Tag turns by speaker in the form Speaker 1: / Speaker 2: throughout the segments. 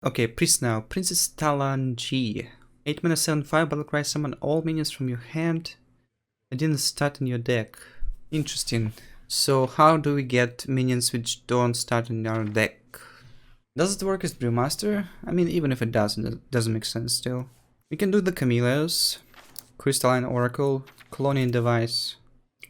Speaker 1: Okay, priest now. Princess Talanji. 8 mana 7/5 battlecry, summon all minions from your hand. I didn't start in your deck. Interesting. So how do we get minions which don't start in our deck? Does it work as Brewmaster? I mean, even if it doesn't, it doesn't make sense still. We can do the Camellios, Crystalline Oracle, Colonial Device,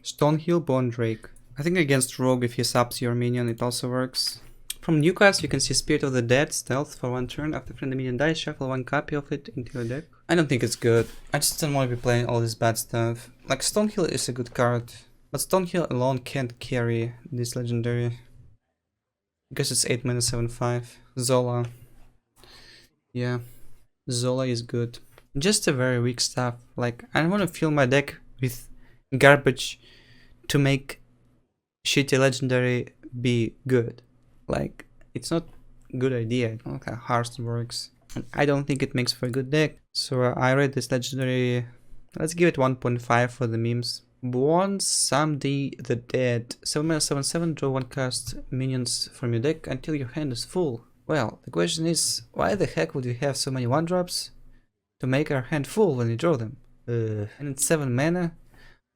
Speaker 1: Stonehill, Bone Drake. I think against Rogue, if he subs your minion, it also works. From new cards, you can see Spirit of the Dead, Stealth for 1 turn. After friendly minion dies, shuffle 1 copy of it into your deck. I don't think it's good. I just don't want to be playing all this bad stuff. Like, Stonehill is a good card, but Stonehill alone can't carry this legendary. Because it's 8 mana 7/5. Zola. Yeah, Zola is good. Just a very weak stuff. Like, I don't want to fill my deck with garbage to make shitty legendary be good. Like, it's not a good idea. I don't know how Hearthstone works. And I don't think it makes for a good deck. So I rate this legendary. Let's give it 1.5 for the memes. Born Someday the Dead. 7 mana 7/7, draw 1 cast minions from your deck until your hand is full. Well, the question is, why the heck would you have so many 1-drops to make our hand full when you draw them? And it's 7 mana?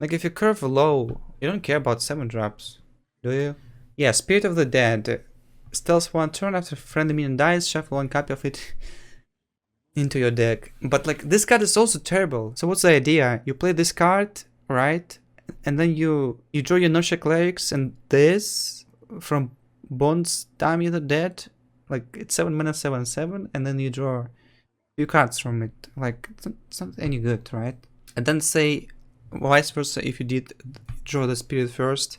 Speaker 1: Like, if you curve low, you don't care about 7-drops, do you? Yeah, Spirit of the Dead. Stealth 1 turn, after friendly minion dies, shuffle 1 copy of it into your deck. But like, this card is also terrible. So what's the idea? You play this card, right? And then you draw your Nosha Clerics and this from Bones Dummy the Dead. Like, it's 7 mana 7/7, and then you draw a few cards from it. Like, it's not any good, right? And then say vice versa, if you did draw the Spirit first,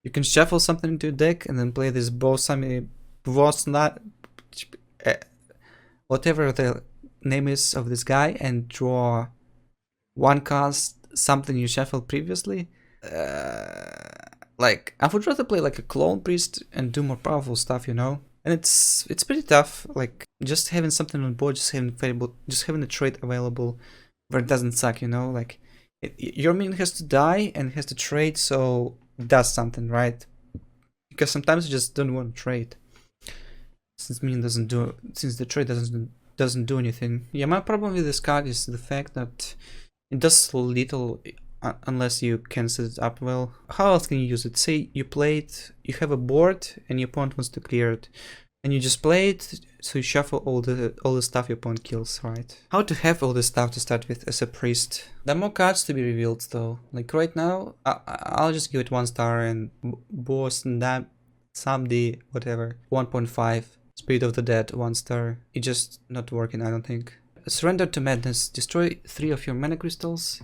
Speaker 1: you can shuffle something into your deck and then play this Bosami, whatever the name is of this guy, and draw 1 cast something you shuffled previously. Like, I would rather play like a Clone Priest and do more powerful stuff, you know? And it's pretty tough, like, just having something on board, just having a trait available where it doesn't suck, you know? Like, your minion has to die and has to trade, so it does something, right? Because sometimes you just don't want to trade, since the trade doesn't do anything. Yeah, my problem with this card is the fact that it does little unless you can set it up well. How else can you use it? Say you have a board and your opponent wants to clear it, and you just play it, so you shuffle all the stuff your opponent kills, right? How to have all this stuff to start with as a priest? There are more cards to be revealed though. Like right now, I'll just give it 1 star and boss and that someday whatever 1.5. Spirit of the Dead 1 star. It's just not working, I don't think. Surrender to Madness. Destroy 3 of your mana crystals.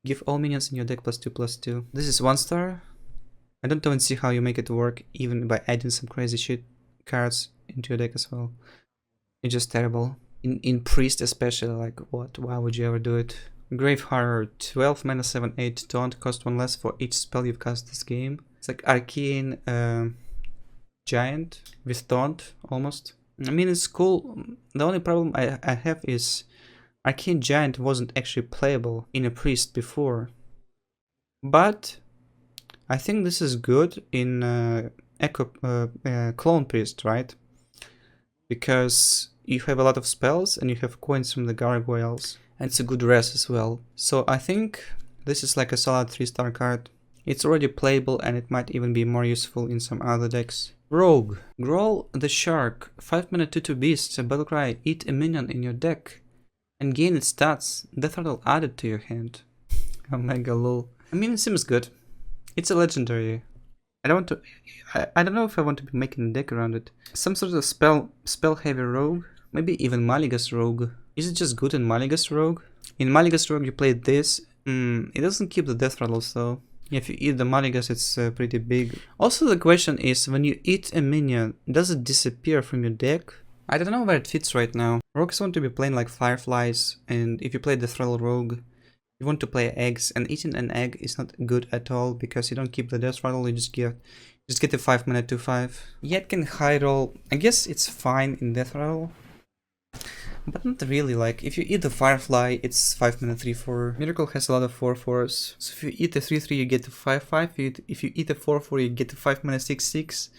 Speaker 1: Give all minions in your deck +2/+2. This is 1 star. I don't even see how you make it work, even by adding some crazy shit cards into your deck as well. It's just terrible. In Priest especially, like, what? Why would you ever do it? Grave Horror. 12 mana 7/8. Taunt, cost 1 less for each spell you've cast this game. It's like Arcane Giant with Taunt, almost. I mean, it's cool. The only problem I have is Arcane Giant wasn't actually playable in a Priest before. But I think this is good in Clone Priest, right? Because you have a lot of spells and you have coins from the Gargoyles. And it's a good res as well. So I think this is like a solid 3-star card. It's already playable and it might even be more useful in some other decks. Rogue. Growl the Shark. 5 mana 2/2 beast. A battle cry. Eat a minion in your deck and gain its stats. Death Rattle added to your hand. Omega lol. I mean, it seems good. It's a legendary. I don't know if I want to be making a deck around it. Some sort of spell heavy rogue. Maybe even Maligus Rogue. Is it just good in Maligus Rogue? In Maligus Rogue you play this. It doesn't keep the death rattles though. If you eat the Maligus, it's pretty big. Also, the question is, when you eat a minion, does it disappear from your deck? I don't know where it fits right now. Rogues want to be playing like Fireflies, and if you play the Thrall Rogue, you want to play eggs, and eating an egg is not good at all, because you don't keep the death rattle, you just get the 5 mana 2/5. Yet can high roll. I guess it's fine in death rattle, but not really. Like, if you eat the Firefly, it's 5 mana 3/4. Miracle has a lot of 4/4s. So if you eat the 3/3, you get the 5/5. If you eat the 4/4, you get the 5 mana 6/6.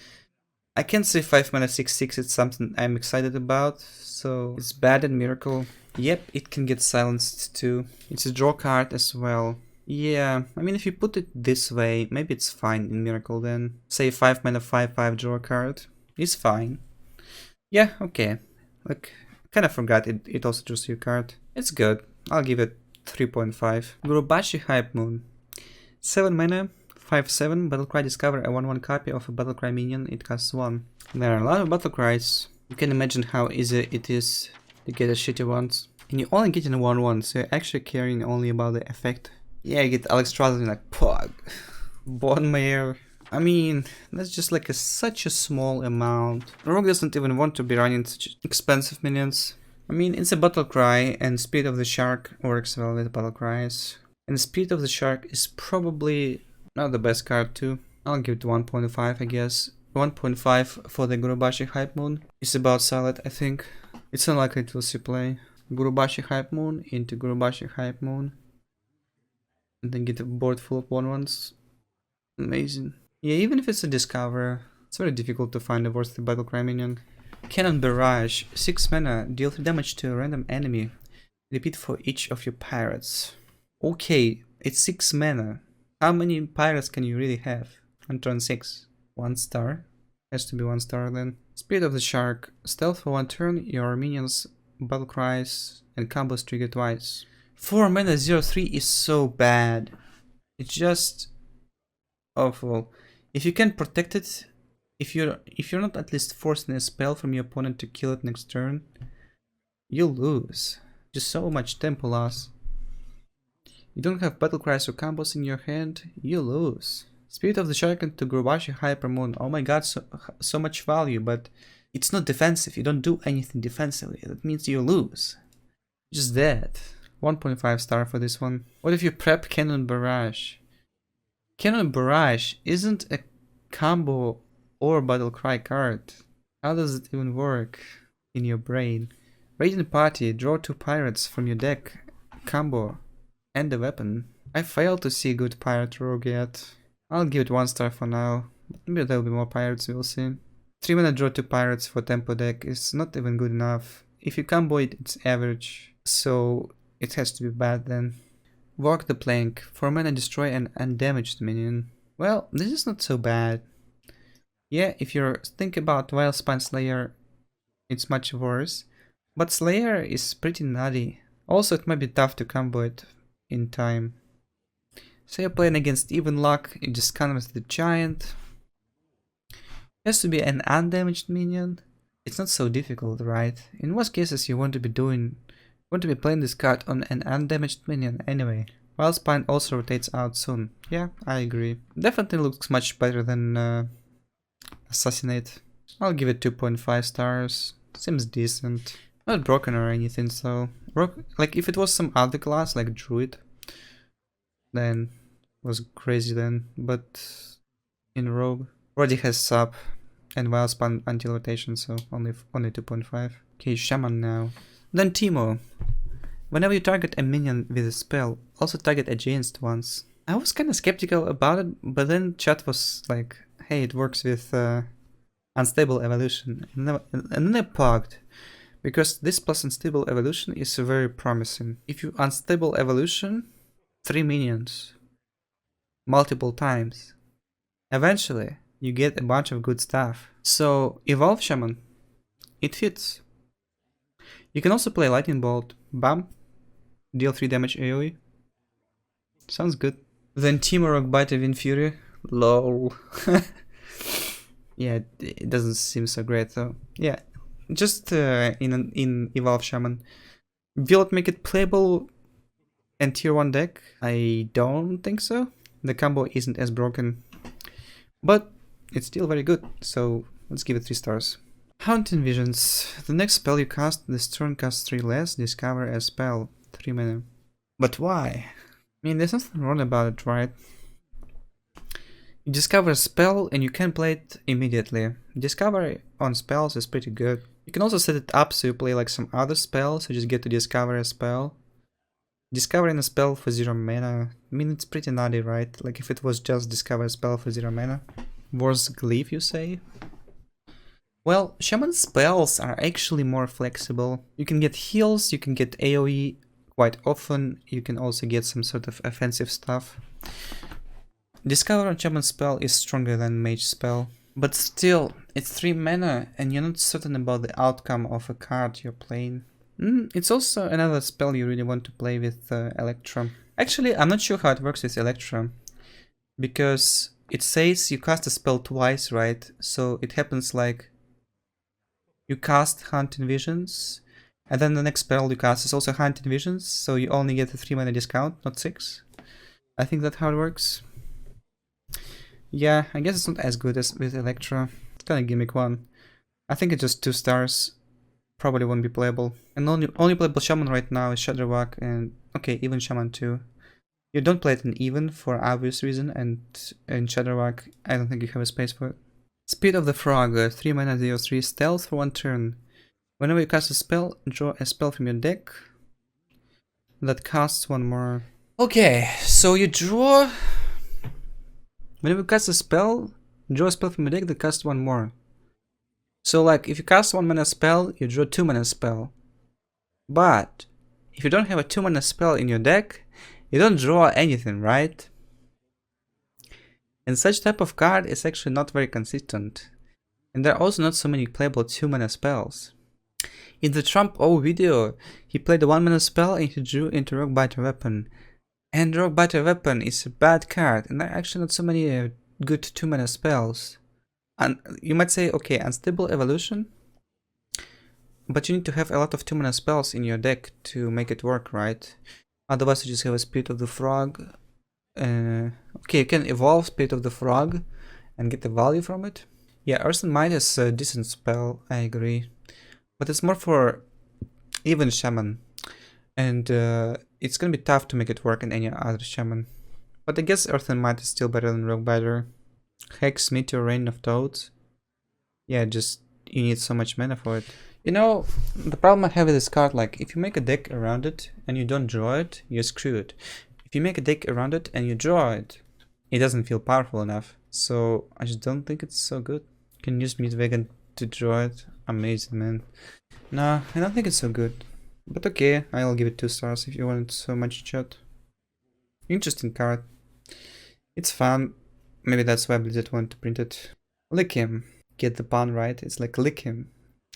Speaker 1: I can't say 5 mana 6/6 is something I'm excited about, so it's bad in Miracle. Yep, it can get silenced too. It's a draw card as well. Yeah, I mean if you put it this way, maybe it's fine in Miracle then. Say 5 mana 5/5 draw card. It's fine. Yeah, okay. Like, kinda forgot it also draws your card. It's good. I'll give it 3.5. Gurubashi Hype Moon. 7 mana, 5/7, Battlecry discover a 1/1 copy of a Battlecry minion, it costs 1. There are a lot of Battlecries. You can imagine how easy it is to get a shitty ones. And you only get in a 1/1, so you're actually caring only about the effect. Yeah, you get Alex Troughton like Pog. Bone Mare. I mean, that's just like such a small amount. Rogue doesn't even want to be running such expensive minions. I mean, it's a Battlecry, and Speed of the Shark works well with Battlecries. And Speed of the Shark is probably not the best card too. I'll give it 1.5, I guess. 1.5 for the Gurubashi Hype Moon is about solid, I think. It's unlikely to see play. Gurubashi Hype Moon into Gurubashi Hype Moon. And then get a board full of 1/1s. Amazing. Yeah, even if it's a Discover, it's very difficult to find a worthy Battlecry minion. Cannon Barrage, 6 mana, deal 3 damage to a random enemy. Repeat for each of your pirates. Okay, it's 6 mana. How many pirates can you really have on turn 6? 1 star? Has to be 1 star then. Spirit of the Shark. Stealth for 1 turn, your minions, battle cries, and combos trigger twice. 4 mana 0/3 is so bad. It's just awful. If you can protect it, if you're not at least forcing a spell from your opponent to kill it next turn, you'll lose. Just so much tempo loss. You don't have battle cries or combos in your hand, you lose. Spirit of the Shark into Gurubashi Hyper Moon. Oh my god, so much value, but it's not defensive. You don't do anything defensively. That means you lose. Just that. 1.5 star for this one. What if you prep Cannon Barrage? Cannon Barrage isn't a combo or battle cry card. How does it even work in your brain? Radiant Party, draw 2 pirates from your deck. Combo. And the weapon. I failed to see good pirate rogue yet. I'll give it 1 star for now. Maybe there'll be more pirates, we'll see. 3 mana draw 2 pirates for tempo deck is not even good enough. If you combo it, it's average. So it has to be bad then. Walk the Plank. 4 mana destroy an undamaged minion. Well, this is not so bad. Yeah, if you think about Wildspan Slayer, it's much worse. But Slayer is pretty nutty. Also, it might be tough to combo it in time. So you're playing against even luck, you just canvas the giant. It has to be an undamaged minion. It's not so difficult, right? In most cases you want to be playing this card on an undamaged minion anyway. Wildspine also rotates out soon. Yeah, I agree. Definitely looks much better than Assassinate. I'll give it 2.5 stars. Seems decent. Not broken or anything, so... Like, if it was some other class, like Druid, then it was crazy then, but in Rogue already has sub and Wildspan anti-rotation, so only 2.5. Okay, Shaman now. Then Teemo. Whenever you target a minion with a spell, also target adjacent ones. I was kinda skeptical about it, but then chat was like, hey, it works with Unstable Evolution, and then I plugged. Because this plus Unstable Evolution is very promising. If you Unstable Evolution 3 minions multiple times, eventually you get a bunch of good stuff. So Evolve Shaman, it fits. You can also play Lightning Bolt, bam, deal 3 damage AoE. Sounds good. Then Teemo Rock Bite of Fury, lol. Yeah, it doesn't seem so great though. Yeah. Just in Evolve Shaman. Will it make it playable in tier 1 deck? I don't think so. The combo isn't as broken. But it's still very good, so let's give it 3 stars. Haunting Visions. The next spell you cast this turn costs 3 less, discover a spell. 3 mana. But why? I mean, there's nothing wrong about it, right? You discover a spell and you can play it immediately. Discovery on spells is pretty good. You can also set it up so you play like some other spell, so you just get to discover a spell. Discovering a spell for 0 mana, I mean it's pretty nutty, right? Like if it was just discover a spell for 0 mana. Wars Glyph, you say? Well, Shaman spells are actually more flexible. You can get heals, you can get AoE quite often, you can also get some sort of offensive stuff. Discover on Shaman spell is stronger than Mage spell. But still, it's 3 mana and you're not certain about the outcome of a card you're playing. It's also another spell you really want to play with Electra. Actually, I'm not sure how it works with Electra, because it says you cast a spell twice, right? So it happens like you cast Hunting Visions, and then the next spell you cast is also Hunting Visions, so you only get a 3 mana discount, not 6. I think that's how it works. Yeah, I guess it's not as good as with Electra. It's kinda gimmick one. I think it's just 2 stars. Probably won't be playable. And only playable Shaman right now is Shadowwalk and okay, even Shaman too. You don't play it in even for obvious reason, and in Shadowwalk I don't think you have a space for it. Speed of the Frog, 3 mana 0/3 stealth for 1 turn. Whenever you cast a spell, draw a spell from your deck that casts 1 more. Okay, so you draw. Whenever you cast a spell, draw a spell from your deck that casts 1 more. So like, if you cast 1 mana spell, you draw 2 mana spell. But if you don't have a 2 mana spell in your deck, you don't draw anything, right? And such type of card is actually not very consistent. And there are also not so many playable 2 mana spells. In the Trump O video, he played a 1 mana spell and he drew into Rockbiter Weapon. And Rockbiter Weapon is a bad card, and there are actually not so many good 2 mana spells. And you might say, okay, Unstable Evolution, but you need to have a lot of 2 mana spells in your deck to make it work, right? Otherwise you just have a Spirit of the Frog. Okay, you can evolve Spirit of the Frog and get the value from it. Yeah, Earth and Might is a decent spell, I agree. But it's more for even Shaman. And it's gonna be tough to make it work in any other Shaman. But I guess Earth and Might is still better than Rockbiter. Hex, Meteor, Rain of Toads. Yeah, just you need so much mana for it. You know, the problem I have with this card, like, if you make a deck around it and you don't draw it, you're screwed. If you make a deck around it and you draw it, it doesn't feel powerful enough. So I just don't think it's so good. You can use Midwagon to draw it. Amazing, man. Nah, I don't think it's so good. But okay, I'll give it 2 stars if you want it so much, chat. Interesting card. It's fun. Maybe that's why Blizzard wanted to print it. Lick him. Get the pun right. It's like lick him.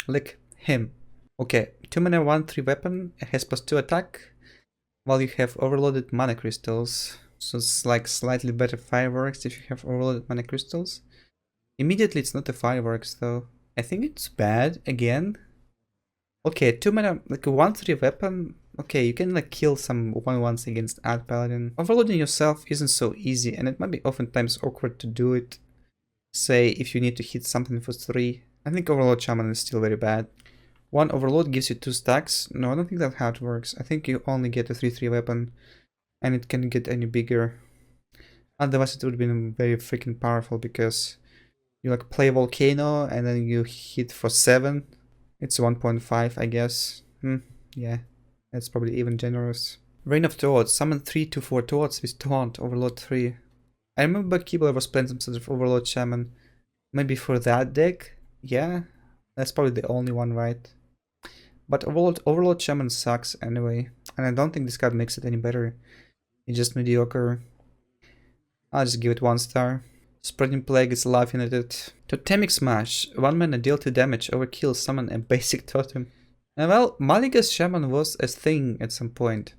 Speaker 1: Lick him. Okay, 2 mana 1/3 weapon. It has +2 attack. While you have overloaded mana crystals. So it's like slightly better fireworks if you have overloaded mana crystals. Immediately it's not a fireworks though. I think it's bad again. Okay, 2 mana, like a 1/3 weapon. Okay, you can like kill some 1/1s against Ad Paladin. Overloading yourself isn't so easy, and it might be oftentimes awkward to do it. Say if you need to hit something for 3. I think Overload Shaman is still very bad. 1 Overload gives you 2 stacks. No, I don't think that's how it works. I think you only get a 3/3 weapon, and it can't get any bigger. Otherwise it would have been very freaking powerful, because you like play Volcano and then you hit for 7. It's 1.5, I guess. Yeah, that's probably even generous. Rain of Toads. Summon 3 to 4 Toads with Taunt, Overload 3. I remember Kibler was playing some sort of Overload Shaman. Maybe for that deck? Yeah, that's probably the only one, right? But Overload Shaman sucks anyway, and I don't think this card makes it any better. It's just mediocre. I'll just give it 1 star. Spreading Plague is laughing at it. Totemic Smash. 1 mana, deal 2 damage, overkill, summon a basic totem. And well, Maligas Shaman was a thing at some point.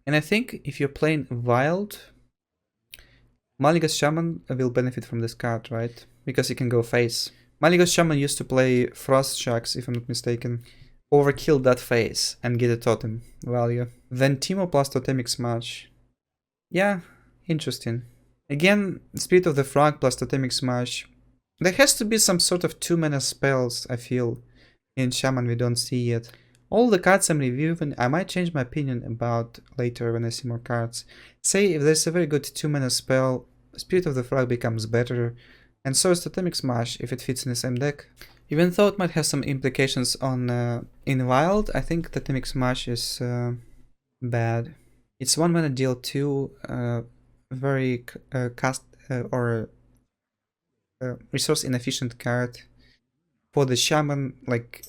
Speaker 1: And I think if you're playing Wild, Maligas Shaman will benefit from this card, right? Because you can go face. Maligas Shaman used to play Frost Sharks, if I'm not mistaken. Overkill that face and get a totem value. Then Teemo plus Totemic Smash. Yeah, interesting. Again, Spirit of the Frog plus Totemic Smash. There has to be some sort of 2 mana spells, I feel, in Shaman we don't see yet. All the cards I'm reviewing, I might change my opinion about later when I see more cards. Say if there's a very good 2 mana spell, Spirit of the Frog becomes better, and so is Totemic Smash if it fits in the same deck. Even though it might have some implications on in Wild, I think Totemic Smash is bad. It's 1 mana deal 2, very resource inefficient card. For the Shaman, like,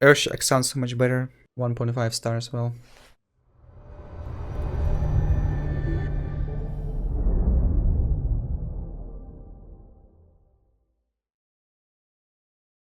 Speaker 1: Urshak sounds so much better. 1.5 stars, well.